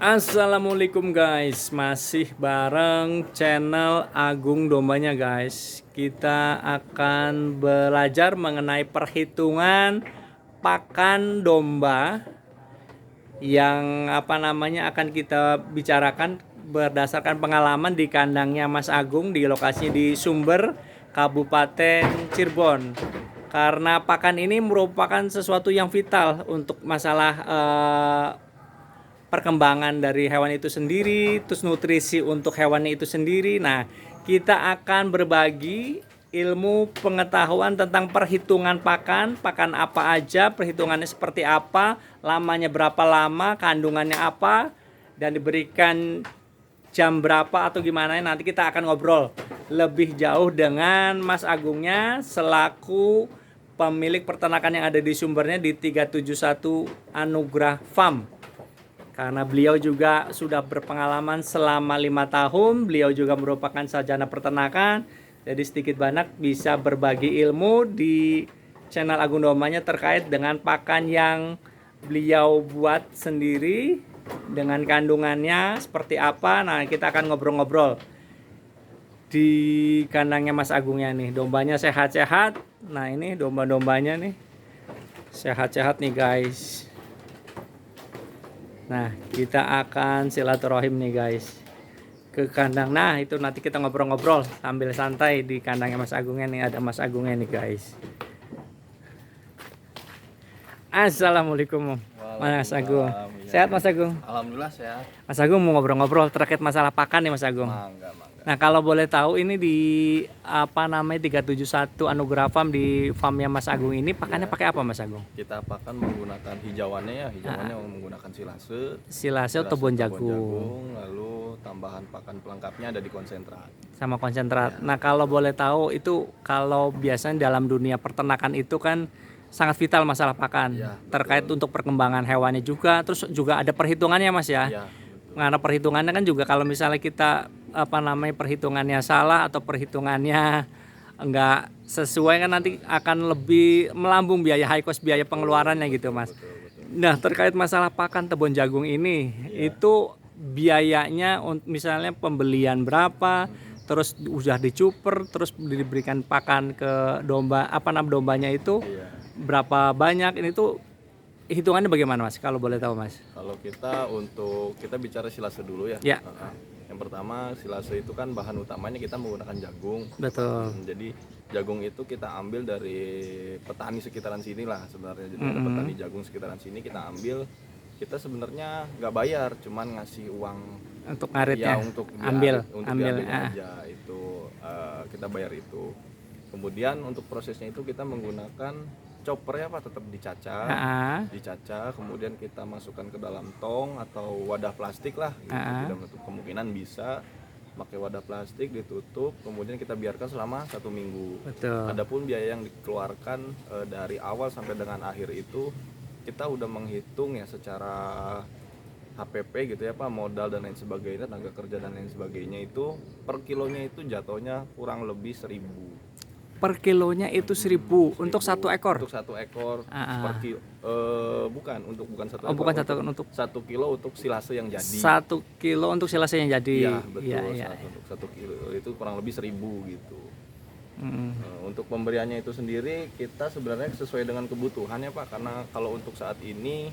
Assalamualaikum guys, masih bareng channel Agung Dombanya guys. Kita akan belajar mengenai perhitungan pakan domba yang akan kita bicarakan berdasarkan pengalaman di kandangnya Mas Agung di lokasi di Sumber, Kabupaten Cirebon. Karena pakan ini merupakan sesuatu yang vital untuk masalah perkembangan dari hewan itu sendiri, terus nutrisi untuk hewan itu sendiri. Nah, kita akan berbagi ilmu pengetahuan tentang perhitungan pakan apa aja, perhitungannya seperti apa, lamanya berapa lama, kandungannya apa, dan diberikan jam berapa atau gimana. Nanti kita akan ngobrol lebih jauh dengan Mas Agungnya selaku pemilik peternakan yang ada di Sumbernya di 371 Anugrah Farm. Karena beliau juga sudah berpengalaman selama 5 tahun, beliau juga merupakan sarjana peternakan, jadi sedikit banyak bisa berbagi ilmu di channel Agung Dombanya terkait dengan pakan yang beliau buat sendiri, dengan kandungannya seperti apa. Nah, kita akan ngobrol-ngobrol di kandangnya Mas Agungnya nih. Dombanya sehat-sehat. Nah, ini domba-dombanya nih sehat-sehat nih guys. Nah, kita akan silaturahim nih guys ke kandang. Nah, itu nanti kita ngobrol-ngobrol sambil santai di kandangnya Mas Agungnya nih. Ada Mas Agungnya nih guys. Assalamualaikum Mas Agung. Ya. Sehat Mas Agung? Alhamdulillah sehat. Mas Agung mau ngobrol-ngobrol terkait masalah pakan nih Mas Agung. Mangga. Nah, kalau boleh tahu ini di 371 Anugrah Farm, di farmnya Mas Agung ini pakannya pakai apa Mas Agung? Kita pakan menggunakan hijauannya ya, menggunakan Silase atau tebon jagung. Lalu tambahan pakan pelengkapnya ada di konsentrat. Sama konsentrat. Nah, kalau boleh tahu itu kalau biasanya dalam dunia peternakan itu kan sangat vital masalah pakan. Ya, terkait untuk perkembangan hewannya juga, terus juga ada perhitungannya Mas ya. Ya, Karena perhitungannya kan juga kalau misalnya kita perhitungannya salah atau perhitungannya enggak sesuai kan nanti akan lebih melambung biaya high cost, biaya pengeluarannya gitu Mas. Nah, terkait masalah pakan tebon jagung ini itu biayanya misalnya pembelian berapa, terus udah dicuper, terus diberikan pakan ke domba, dombanya itu berapa banyak, ini tuh hitungannya bagaimana Mas kalau boleh tahu Mas? Kalau kita bicara silase dulu ya. Ya. Yang pertama, silase itu kan bahan utamanya kita menggunakan jagung. Betul. Jadi jagung itu kita ambil dari petani sekitaran sini lah sebenarnya. Jadi ada petani jagung sekitaran sini kita ambil. Kita sebenarnya nggak bayar, cuman ngasih uang Untuk ngaritnya. ya untuk ambil aja itu kita bayar itu. Kemudian untuk prosesnya itu kita menggunakan chopper ya Pak, tetap dicacah, kemudian kita masukkan ke dalam tong atau wadah plastik lah gitu. Tidak menutup kemungkinan bisa pakai wadah plastik, ditutup, kemudian kita biarkan selama 1 minggu. Betul. Adapun biaya yang dikeluarkan dari awal sampai dengan akhir itu kita udah menghitung ya secara HPP gitu ya Pak, modal dan lain sebagainya, tenaga kerja dan lain sebagainya, itu per kilonya itu jatuhnya kurang lebih 1.000. Per kilonya itu 1.000 untuk 1 ekor. Untuk 1 ekor per kilo. Bukan 1 ekor. Bukan untuk 1 kilo untuk silase yang jadi. 1 kilo untuk silase yang jadi. Iya, betul. Untuk 1 kilo itu kurang lebih 1.000 gitu. Untuk pemberiannya itu sendiri kita sebenarnya sesuai dengan kebutuhannya Pak, karena kalau untuk saat ini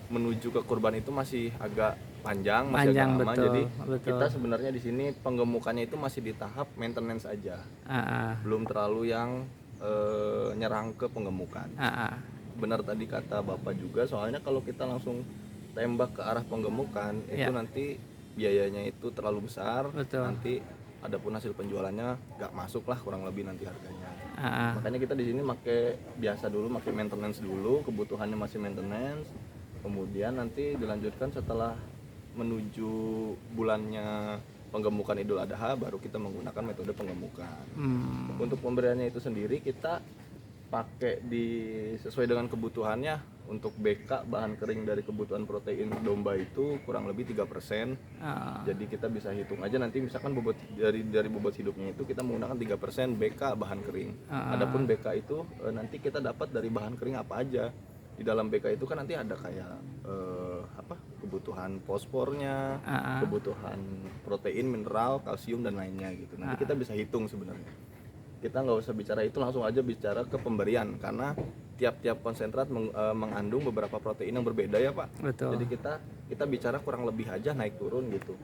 menuju ke kurban itu masih agak panjang, masih agak lama. Betul, jadi betul. kita sebenarnya di sini penggemukannya itu masih di tahap maintenance aja, belum terlalu yang nyerang ke penggemukan. Benar tadi kata Bapak juga, soalnya kalau kita langsung tembak ke arah penggemukan itu nanti biayanya itu terlalu besar. Betul. Nanti adapun hasil penjualannya nggak masuk lah kurang lebih nanti harganya. Makanya kita di sini biasa dulu pakai maintenance dulu, kebutuhannya masih maintenance. Kemudian nanti dilanjutkan setelah menuju bulannya penggemukan Idul Adha baru kita menggunakan metode penggemukan. Untuk pemberiannya itu sendiri kita pakai sesuai dengan kebutuhannya. Untuk BK bahan kering dari kebutuhan protein domba itu kurang lebih 3%. Jadi kita bisa hitung aja nanti misalkan bobot dari bobot hidupnya itu kita menggunakan 3% BK bahan kering. Adapun BK itu nanti kita dapat dari bahan kering apa aja. di dalam BK itu kan nanti ada kayak kebutuhan fosfornya, kebutuhan protein, mineral, kalsium dan lainnya gitu. Nanti kita bisa hitung sebenarnya. Kita nggak usah bicara itu, langsung aja bicara ke pemberian, karena tiap-tiap konsentrat mengandung beberapa protein yang berbeda ya Pak. Betul. Jadi kita bicara kurang lebih aja naik turun gitu.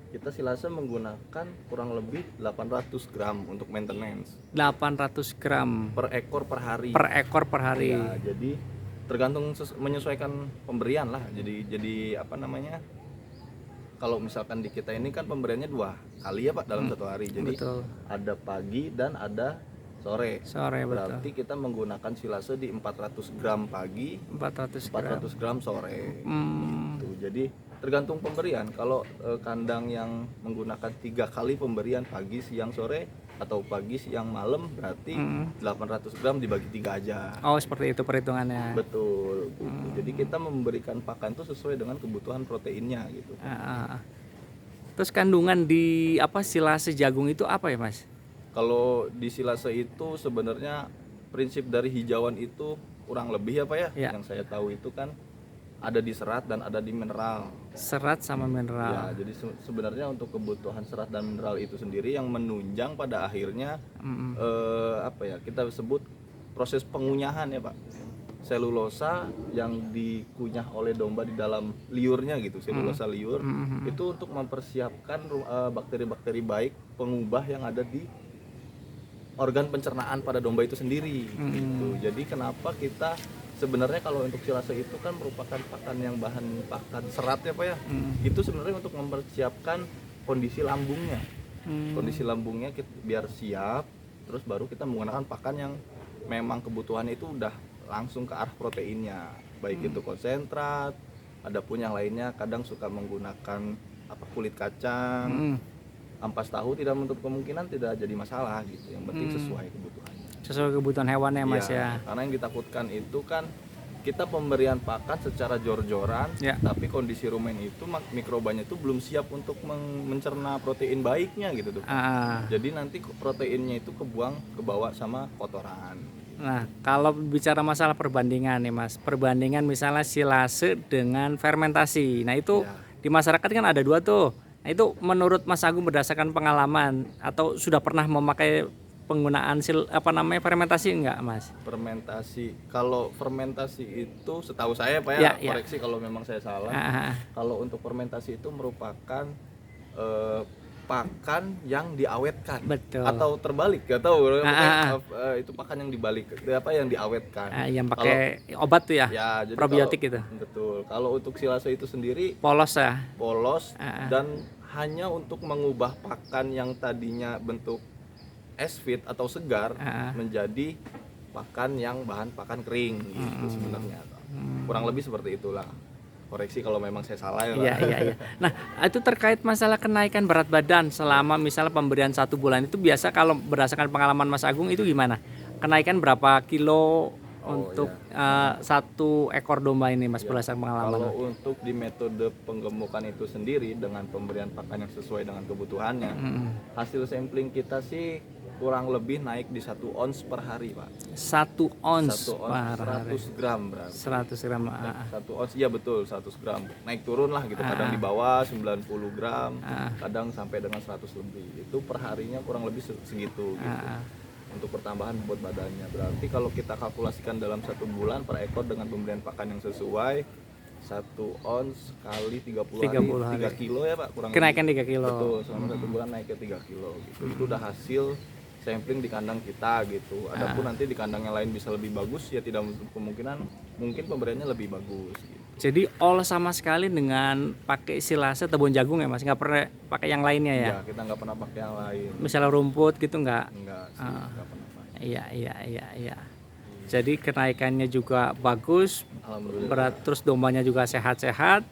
Kita silase menggunakan kurang lebih 800 gram untuk maintenance. 800 gram per ekor per hari. Per ekor per hari. Ya, jadi tergantung menyesuaikan pemberian lah. Jadi apa namanya? Kalau misalkan di kita ini kan pemberiannya 2 kali ya Pak dalam satu hari. Jadi betul. ada pagi dan ada sore. Berarti betul. kita menggunakan silase di 400 gram pagi, 400 gram sore. Gitu. Jadi tergantung pemberian. Kalau kandang yang menggunakan 3 kali pemberian pagi, siang, sore, atau pagi, siang, malam, berarti 800 gram dibagi 3 aja. Oh, seperti itu perhitungannya. Betul gitu. Jadi kita memberikan pakan itu sesuai dengan kebutuhan proteinnya gitu. Terus kandungan di silase jagung itu apa ya Mas? Kalau di silase itu sebenarnya prinsip dari hijauan itu kurang lebih apa ya? Yang saya tahu itu kan ada di serat dan ada di mineral. Serat sama mineral. Ya, jadi sebenarnya untuk kebutuhan serat dan mineral itu sendiri yang menunjang pada akhirnya kita sebut proses pengunyahan ya Pak. Selulosa yang dikunyah oleh domba di dalam liurnya gitu, selulosa liur itu untuk mempersiapkan bakteri-bakteri baik pengubah yang ada di organ pencernaan pada domba itu sendiri gitu. Jadi kenapa kita sebenarnya kalau untuk silase itu kan merupakan pakan yang bahan pakan serat ya Pak ya. Itu sebenarnya untuk mempersiapkan kondisi lambungnya. Kondisi lambungnya biar siap, terus baru kita menggunakan pakan yang memang kebutuhannya itu udah langsung ke arah proteinnya. Baik itu konsentrat, ada pun yang lainnya kadang suka menggunakan kulit kacang. Ampas tahu tidak menutup kemungkinan tidak jadi masalah gitu. Yang penting sesuai kebutuhannya. Sesuai kebutuhan hewannya Mas ya. Karena yang ditakutkan itu kan kita pemberian pakan secara jor-joran, tapi kondisi rumen itu mikrobanya itu belum siap untuk mencerna protein baiknya gitu tuh. Jadi nanti proteinnya itu kebawa sama kotoran. Nah, kalau bicara masalah perbandingan nih Mas, perbandingan misalnya silase dengan fermentasi. Nah, itu di masyarakat kan ada 2 tuh. Nah, itu menurut Mas Agung berdasarkan pengalaman atau sudah pernah memakai penggunaan fermentasi enggak Mas? Fermentasi, kalau fermentasi itu setahu saya Pak ya, koreksi kalau memang saya salah. Kalau untuk fermentasi itu merupakan pakan yang diawetkan. Betul. Atau terbalik, nggak tahu. Itu pakan yang dibalik, yang diawetkan. Yang pakai obat tuh ya? Jadi probiotik itu. Betul. Kalau untuk silase itu sendiri polos ya. Polos dan hanya untuk mengubah pakan yang tadinya bentuk es-feed atau segar menjadi pakan yang bahan pakan kering gitu sebenarnya. Kurang lebih seperti itulah. Koreksi kalau memang saya salah ya. Iya. Nah, itu terkait masalah kenaikan berat badan selama misalnya pemberian 1 bulan itu biasa kalau berdasarkan pengalaman Mas Agung itu gimana? Kenaikan berapa kilo untuk 1 ekor domba ini Mas berdasarkan pengalaman? Kalau untuk di metode penggemukan itu sendiri dengan pemberian pakan yang sesuai dengan kebutuhannya, hasil sampling kita sih kurang lebih naik di 1 ons per hari Pak. 1 ons per 100 gram berarti. 100 gram. 1 ons, iya betul 100 gram. Naik turun lah gitu, kadang di bawah 90 gram, kadang sampai dengan 100 lebih. Itu per harinya kurang lebih segitu gitu. Untuk pertambahan bobot badannya. Berarti kalau kita kalkulasikan dalam 1 bulan per ekor dengan pemberian pakan yang sesuai, 1 ons kali 30 hari 3 kilo ya Pak, kurang kenaikan lebih. 3 kilo. Betul, selama 1 bulan naik ke 3 kilo gitu. Itu udah hasil sampling di kandang kita gitu. Adapun nanti di kandang yang lain bisa lebih bagus ya tidak menutup kemungkinan mungkin pemberiannya lebih bagus gitu. Jadi all sama sekali dengan pakai silase tebon jagung ya Mas, nggak pernah pakai yang lainnya ya? Iya, kita nggak pernah pakai yang lain. Misalnya rumput gitu nggak? Enggak sih, nggak pernah pakai. Iya. Jadi kenaikannya juga bagus, berat, terus dombanya juga sehat-sehat.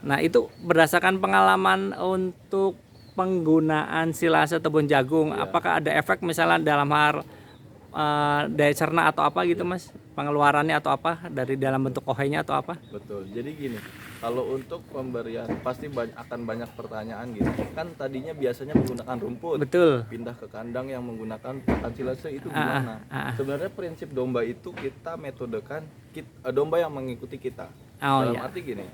Nah, itu berdasarkan pengalaman untuk penggunaan silase tebon jagung, apakah ada efek misalnya dalam hal daya cerna atau apa gitu Mas, pengeluarannya atau apa dari dalam bentuk kohainya atau apa? Betul. Jadi gini, kalau untuk pemberian pasti akan banyak pertanyaan gitu. Kan tadinya biasanya menggunakan rumput. Betul. Pindah ke kandang yang menggunakan pakan silase itu gimana? Sebenarnya prinsip domba itu kita metodekan, domba yang mengikuti kita. Oh, Dalam iya. arti gini,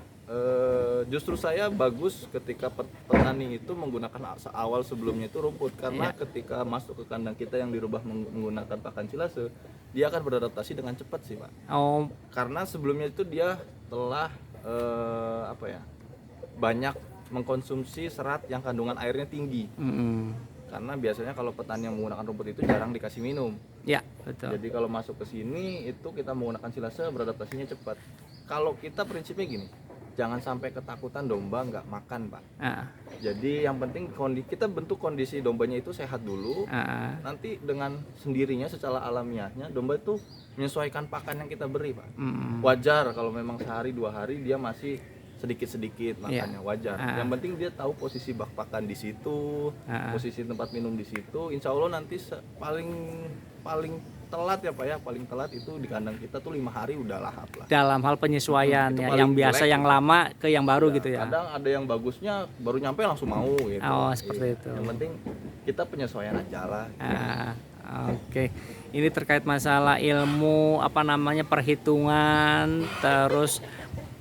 justru saya bagus ketika petani itu menggunakan awal sebelumnya itu rumput, karena Iya. ketika masuk ke kandang kita yang dirubah menggunakan pakan silase, dia akan beradaptasi dengan cepat sih Pak. Oh, Karena sebelumnya itu dia telah banyak mengkonsumsi serat yang kandungan airnya tinggi. Karena biasanya kalau petani yang menggunakan rumput itu jarang dikasih minum. ya betul. Jadi kalau masuk ke sini itu kita menggunakan silase, beradaptasinya cepat. Kalau kita prinsipnya gini, jangan sampai ketakutan domba nggak makan Pak. Ah, Jadi yang penting kita bentuk kondisi dombanya itu sehat dulu. ah, Nanti dengan sendirinya secara alamiahnya domba itu menyesuaikan pakan yang kita beri Pak. Wajar kalau memang sehari 2 hari dia masih sedikit-sedikit makannya, wajar. Yang penting dia tahu posisi bak pakan di situ, posisi tempat minum di situ. Insya Allah nanti paling telat ya Pak ya, paling telat itu di kandang kita tuh 5 hari udah lahap lah. dalam hal penyesuaian Itu ya, paling yang biasa jelek yang gitu. lama ke yang baru gitu ya. Kadang ada yang bagusnya baru nyampe langsung mau gitu. Oh, seperti itu. Yang penting kita penyesuaian aja lah. Oke. Ini terkait masalah ilmu perhitungan, terus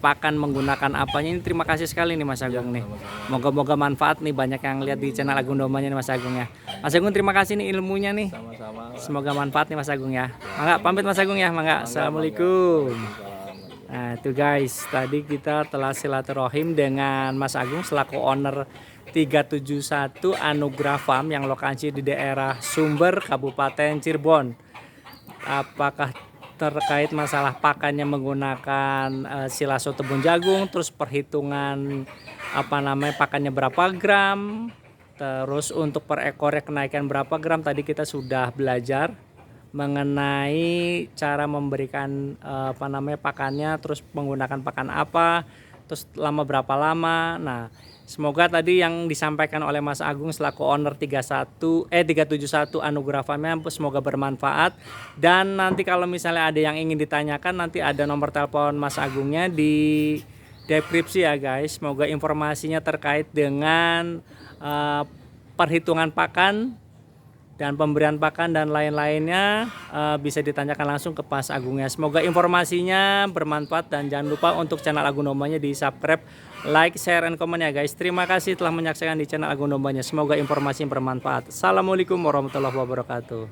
pakan menggunakan apanya. Ini terima kasih sekali nih Mas Agung nih. sama-sama. Moga-moga manfaat nih, banyak yang lihat di channel Agung Dombanya nih Mas Agung ya. Mas Agung terima kasih nih ilmunya nih. Sama-sama. Semoga manfaat nih Mas Agung ya. Mangga pamit Mas Agung ya, mangga. Assalamualaikum. Nah itu guys, tadi kita telah silaturahim dengan Mas Agung selaku owner 371 Anugrah Farm yang lokasi di daerah Sumber, Kabupaten Cirebon. Apakah terkait masalah pakannya menggunakan silaso tebun jagung, terus perhitungan pakannya berapa gram, terus untuk per ekornya kenaikan berapa gram, tadi kita sudah belajar mengenai cara memberikan pakannya, terus menggunakan pakan apa, terus berapa lama. Nah, semoga tadi yang disampaikan oleh Mas Agung selaku owner 371 Anugrah Farm semoga bermanfaat. Dan nanti kalau misalnya ada yang ingin ditanyakan, nanti ada nomor telepon Mas Agungnya di deskripsi ya guys. Semoga informasinya terkait dengan perhitungan pakan dan pemberian pakan dan lain-lainnya bisa ditanyakan langsung ke Mas Agungnya. Semoga informasinya bermanfaat dan jangan lupa untuk channel Agung Dombanya di subscribe, like, share, and komen ya guys. Terima kasih telah menyaksikan di channel Agung Dombanya. Semoga informasi bermanfaat. Assalamualaikum warahmatullahi wabarakatuh.